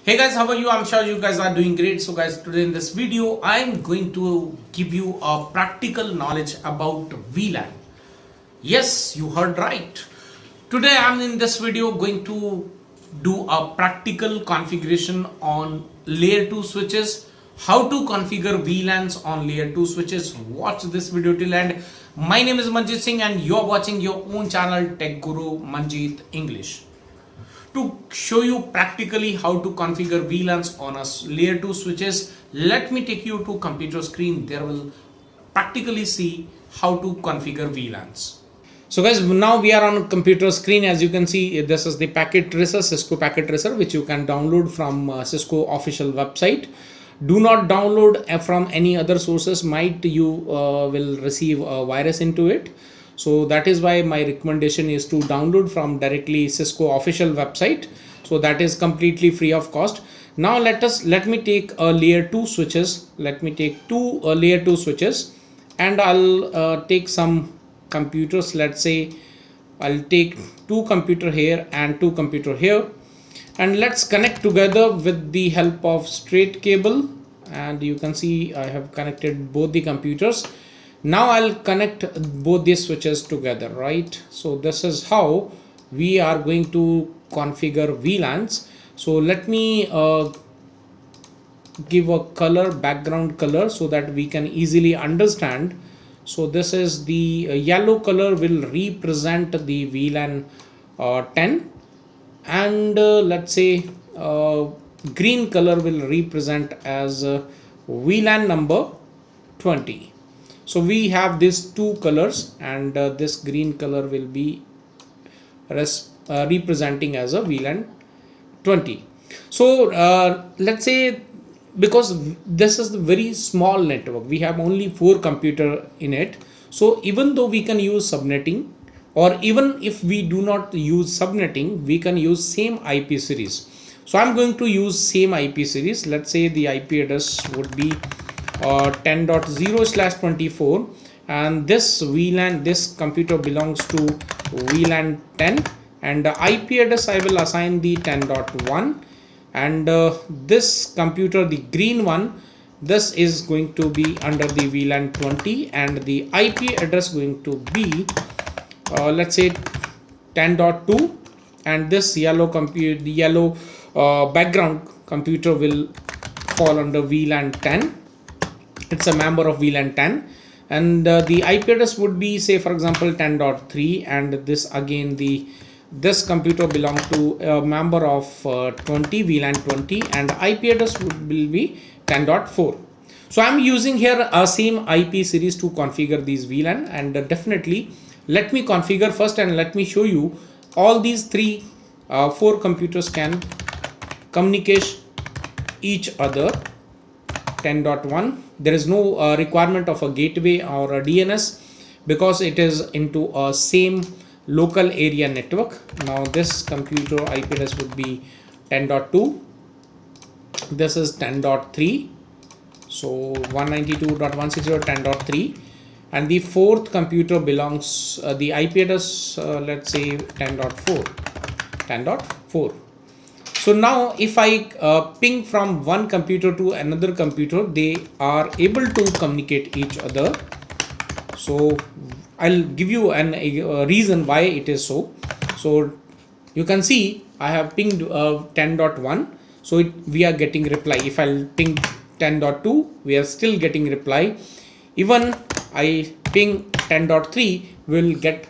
Hey guys, how are you? I'm sure you guys are doing great. So guys, today in this video I'm going to give you a practical knowledge about VLAN. Yes, you heard right. Today I'm in this video going to do a practical configuration on layer 2 switches, how to configure VLANs on layer 2 switches. Watch this video till end. My name is Manjit Singh and you're watching your own channel Tech Guru Manjit English. To show you practically how to configure VLANs on a layer 2 switches, let me take you to computer screen. There will practically see how to configure VLANs. So guys, now we are on computer screen. As you can see, this is the packet tracer, Cisco packet tracer, which you can download from Cisco official website. Do not download from any other sources, might you will receive a virus into it. So that is why my recommendation is to download from directly Cisco official website. So that is completely free of cost. Now let me take a layer 2 switches. Let me take two layer 2 switches, and I'll take some computers. Let's say I'll take two computer here and two computer here, and let's connect together with the help of straight cable. And you can see I have connected both the computers. Now I'll connect both these switches together, right? So this is how we are going to configure VLANs. So let me give a color, background color, so that we can easily understand. So this is the yellow color will represent the VLAN 10, and let's say green color will represent as VLAN number 20. So we have these two colors, and this green color will be representing as a VLAN 20. So let's say, because this is the very small network, we have only 4 computer in it. So even though we can use subnetting, or even if we do not use subnetting, we can use same IP series. So I'm going to use same IP series. Let's say the IP address would be 10.0/24, and this VLAN, this computer belongs to VLAN 10, and the IP address I will assign the 10.1, and this computer, the green one, this is going to be under the VLAN 20, and the IP address going to be let's say 10.2, and this yellow the yellow background computer will fall under VLAN 10. It's a member of VLAN 10, and the IP address would be, say for example, 10.3, and this again, this computer belongs to a member of 20, VLAN 20, and IP address will be 10.4. So I'm using here a same IP series to configure these VLAN, and definitely let me configure first, and let me show you all these four computers can communicate each other. 10.1, there is no requirement of a gateway or a DNS, because it is into a same local area network. Now this computer IP address would be 10.2, this is 10.3, so 192.160.10.3, and the fourth computer belongs the IP address, let's say 10.4. So now if I ping from one computer to another computer, they are able to communicate each other. So I'll give you a reason why it is so. So you can see I have pinged 10.1, so we are getting reply. If I'll ping 10.2, we are still getting reply. Even I ping 10.3, will get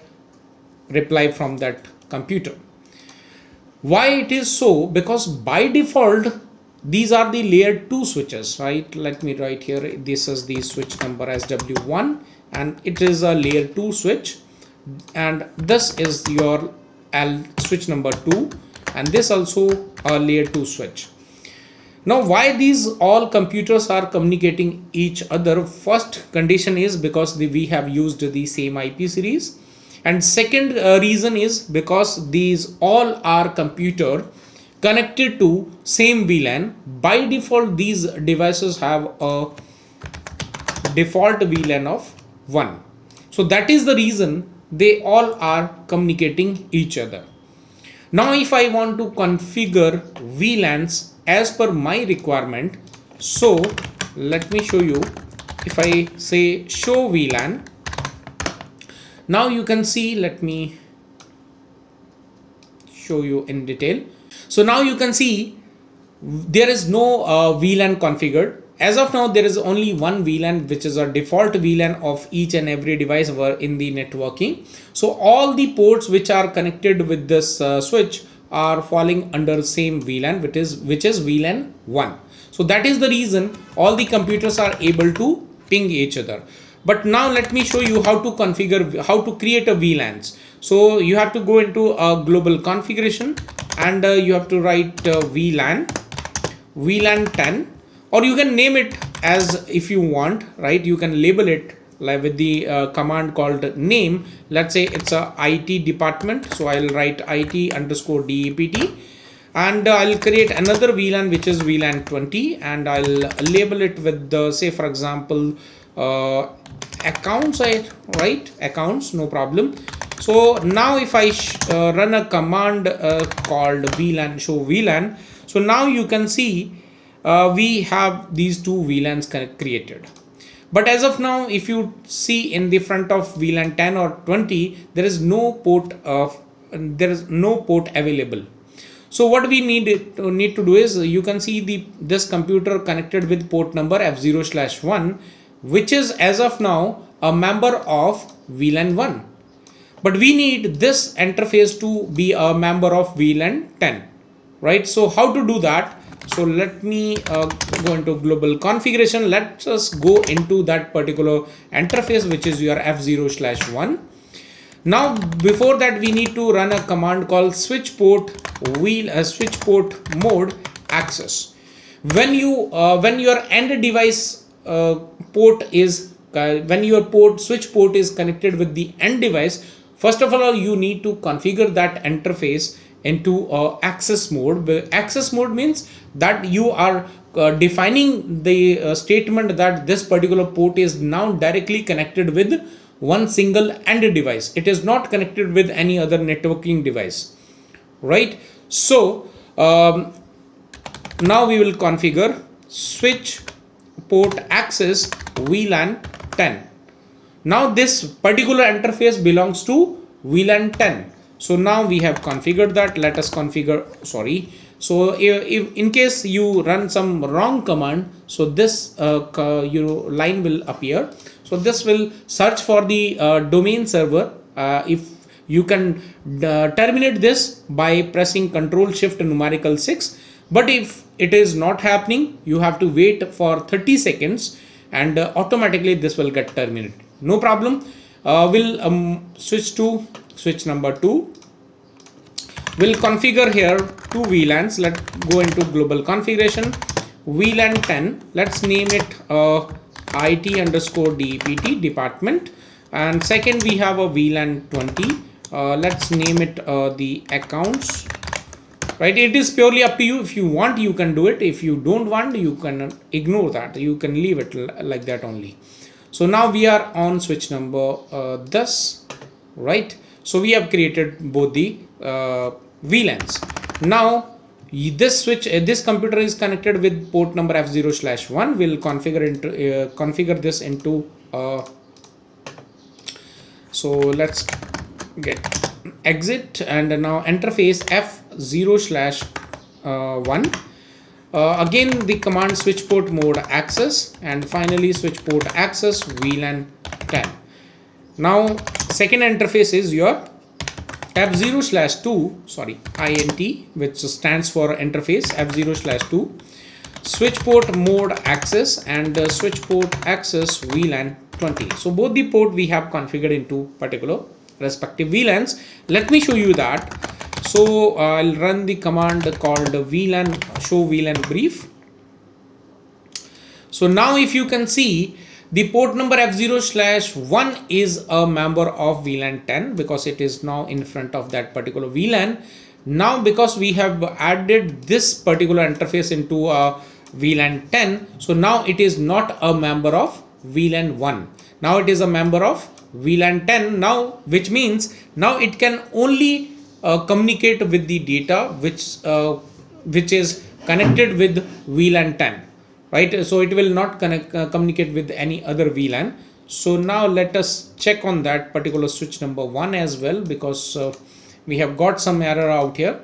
reply from that computer. Why it is so? Because by default these are the layer 2 switches, right? Let me write here, this is the switch number as W1, and it is a layer 2 switch, and this is your switch number 2, and this also a layer 2 switch. Now why these all computers are communicating each other? First condition is because we have used the same IP series, and second reason is because these all are computer connected to same VLAN. By default these devices have a default VLAN of 1, so that is the reason they all are communicating each other. Now if I want to configure VLANs as per my requirement, so let me show you. If I say show VLAN, now you can see, let me show you in detail. So now you can see there is no VLAN configured. As of now, there is only one VLAN, which is a default VLAN of each and every device in the networking. So all the ports which are connected with this switch are falling under the same VLAN, which is VLAN 1. So that is the reason all the computers are able to ping each other. But now let me show you how to configure, how to create a VLANs. So you have to go into a global configuration, and you have to write VLAN 10, or you can name it as if you want, right? You can label it like with the command called name. Let's say it's a IT department, so I'll write IT underscore DEPT, and I'll create another VLAN which is VLAN 20, and I'll label it with the, say for example, accounts. I write accounts, no problem. So now if I run a command called VLAN show VLAN, so now you can see we have these two VLANs created. But as of now, if you see in the front of VLAN 10 or 20, there is no port available. So what we need to do is, you can see this computer connected with port number F0/1, which is as of now a member of VLAN 1. But we need this interface to be a member of VLAN 10, right? So how to do that? So let me go into global configuration. Let us go into that particular interface, which is your F0/1. Now before that, we need to run a command called switch port mode access. When your end device port is when your switch port is connected with the end device, first of all you need to configure that interface into access mode. Access mode means that you are defining the statement that this particular port is now directly connected with one single end device. It is not connected with any other networking device, right? So now we will configure switch port access VLAN 10. Now this particular interface belongs to VLAN 10. So now we have configured that. Let us configure, sorry. So if in case you run some wrong command, so this line will appear. So this will search for the domain server. If you can terminate this by pressing Ctrl Shift numerical 6, but if it is not happening, you have to wait for 30 seconds, and automatically this will get terminated. No problem. We'll switch to switch number 2. We'll configure here two VLANs. Let's go into global configuration. VLAN 10, let's name it IT underscore DEPT department, and second we have a VLAN 20. Let's name it the accounts, right? It is purely up to you. If you want, you can do it. If you don't want, you can ignore that. You can leave it like that only. So now we are on switch number this, right? So we have created both the VLANs. Now this computer is connected with port number F0/1. We'll configure this into so let's get exit, and now interface F0/1. Again the command switch port mode access, and finally switch port access VLAN 10. Now second interface is your F0/2, sorry, INT, which stands for interface F0/2, switch port mode access, and switch port access VLAN 20. So both the port we have configured into particular respective VLANs. Let me show you that. So I'll run the command called VLAN show VLAN brief. So now if you can see, the port number F0/1 is a member of VLAN 10 because it is now in front of that particular VLAN. Now because we have added this particular interface into a VLAN 10, so now it is not a member of VLAN 1. Now it is a member of VLAN 10 now, which means now it can only communicate with the data which is connected with VLAN 10, right? So it will not communicate with any other VLAN. So now let us check on that particular switch number 1 as well, because we have got some error out here.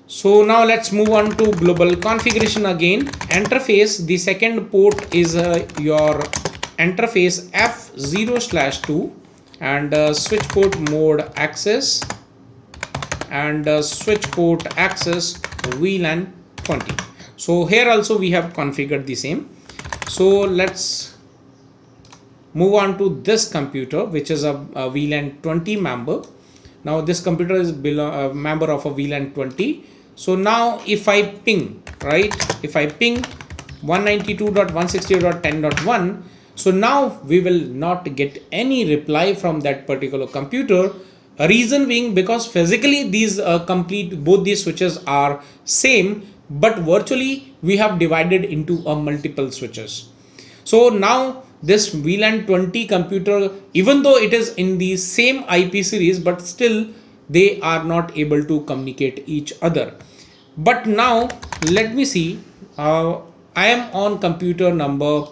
So now let's move on to global configuration again. Interface, the second port is your interface F0/2 and switch port mode access and switch port access VLAN 20. So here also we have configured the same. So let's move on to this computer, which is a VLAN 20 member. Now this computer is a member of a VLAN 20. So now if I ping, right, if I ping 192.168.10.1, so now we will not get any reply from that particular computer. A reason being because physically these both these switches are same, but virtually we have divided into a multiple switches. So now this VLAN 20 computer, even though it is in the same IP series, but still they are not able to communicate each other. But now let me see, I am on computer number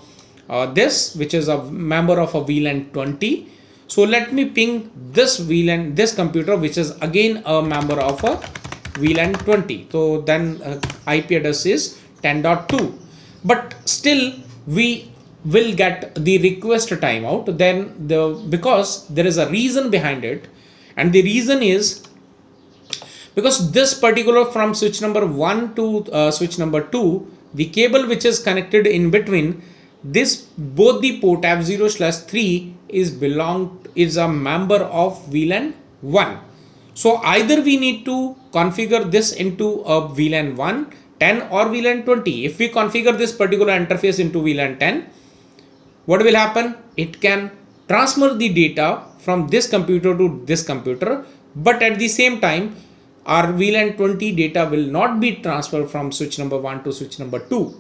this, which is a member of a VLAN 20. So let me ping this VLAN, this computer, which is again a member of a VLAN 20. So then IP address is 10.2, but still we will get the request timeout. Then because there is a reason behind it, and the reason is because this particular from switch number 1 to switch number 2, the cable which is connected in between this, both the port F0/3 is a member of VLAN 1. So either we need to configure this into a VLAN 1, 10 or VLAN 20. If we configure this particular interface into VLAN 10, what will happen? It can transfer the data from this computer to this computer, but at the same time our VLAN 20 data will not be transferred from switch number 1 to switch number 2,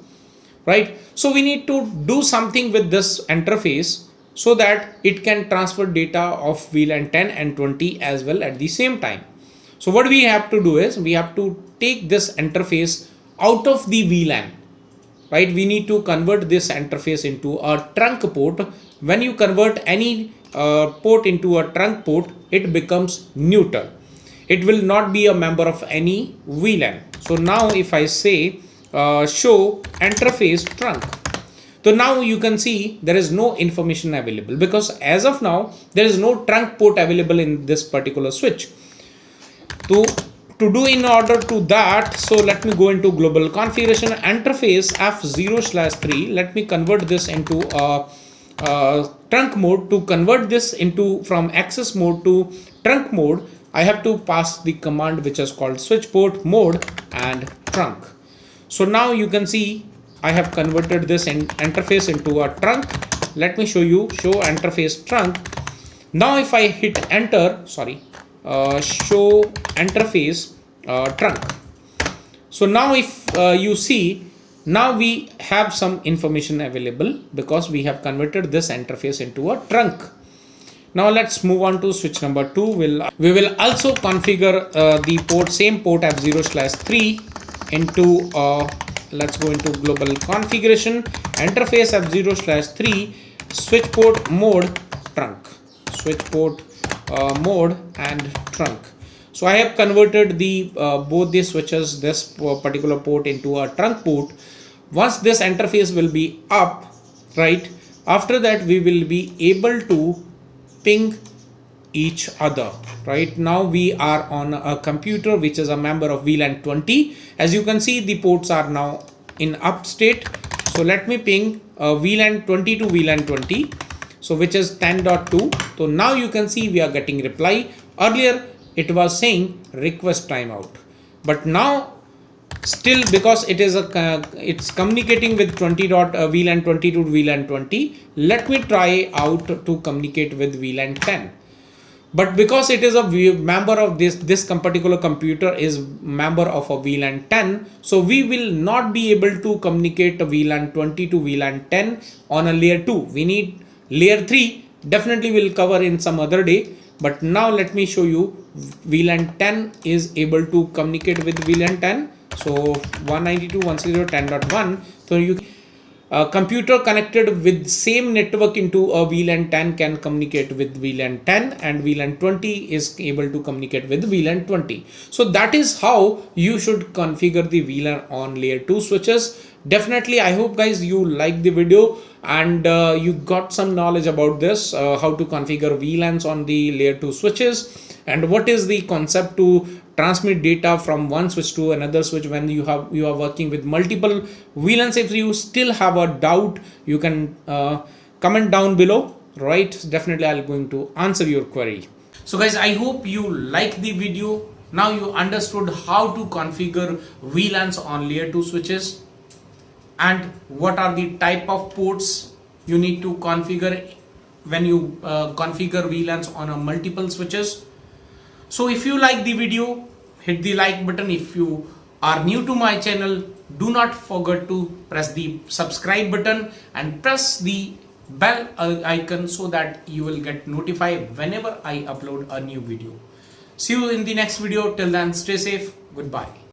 right? So we need to do something with this interface so that it can transfer data of VLAN 10 and 20 as well at the same time. So what we have to do is we have to take this interface out of the VLAN, right? We need to convert this interface into a trunk port. When you convert any port into a trunk port, it becomes neutral. It will not be a member of any VLAN. So now if I say show interface trunk, so now you can see there is no information available, because as of now there is no trunk port available in this particular switch. To do in order to that, so let me go into global configuration, interface F0/3. Let me convert this into a trunk mode. To convert this into from access mode to trunk mode, I have to pass the command which is called switch port mode and trunk. So now you can see I have converted this interface into a trunk. Let me show you, show interface trunk. Now if I hit enter, show interface trunk. So now if you see, now we have some information available because we have converted this interface into a trunk. Now let's move on to switch number 2. We will also configure the port, same port F0/3 into let's go into global configuration, interface F0/3, switch port mode trunk, switch port mode and trunk. So I have converted the both these switches, this particular port, into a trunk port. Once this interface will be up, right, after that we will be able to ping each other. Right now we are on a computer which is a member of VLAN 20. As you can see, the ports are now in up state. So let me ping VLAN 20 to VLAN 20, so which is 10.2. so now you can see we are getting reply. Earlier it was saying request timeout, but now still, because it is it's communicating with VLAN 20 to VLAN 20. Let me try out to communicate with VLAN 10. But because it is a member of this particular computer is member of a VLAN 10, so we will not be able to communicate VLAN 20 to VLAN 10 on a layer 2. We need layer 3. Definitely will cover in some other day, but now let me show you VLAN 10 is able to communicate with VLAN 10. So 192.168.10.1. So you a computer connected with same network into a VLAN 10 can communicate with VLAN 10, and VLAN 20 is able to communicate with VLAN 20. So that is how you should configure the VLAN on layer 2 switches. Definitely, I hope guys you like the video and you got some knowledge about this, how to configure VLANs on the layer 2 switches, and what is the concept to transmit data from one switch to another switch when you are working with multiple VLANs. If you still have a doubt, you can comment down below, right? Definitely I'll going to answer your query. So guys, I hope you like the video. Now you understood how to configure VLANs on layer 2 switches and what are the type of ports you need to configure when you configure VLANs on a multiple switches. So if you like the video, hit the like button. If you are new to my channel, do not forget to press the subscribe button and press the bell icon so that you will get notified whenever I upload a new video. See you in the next video. Till then, stay safe. Goodbye.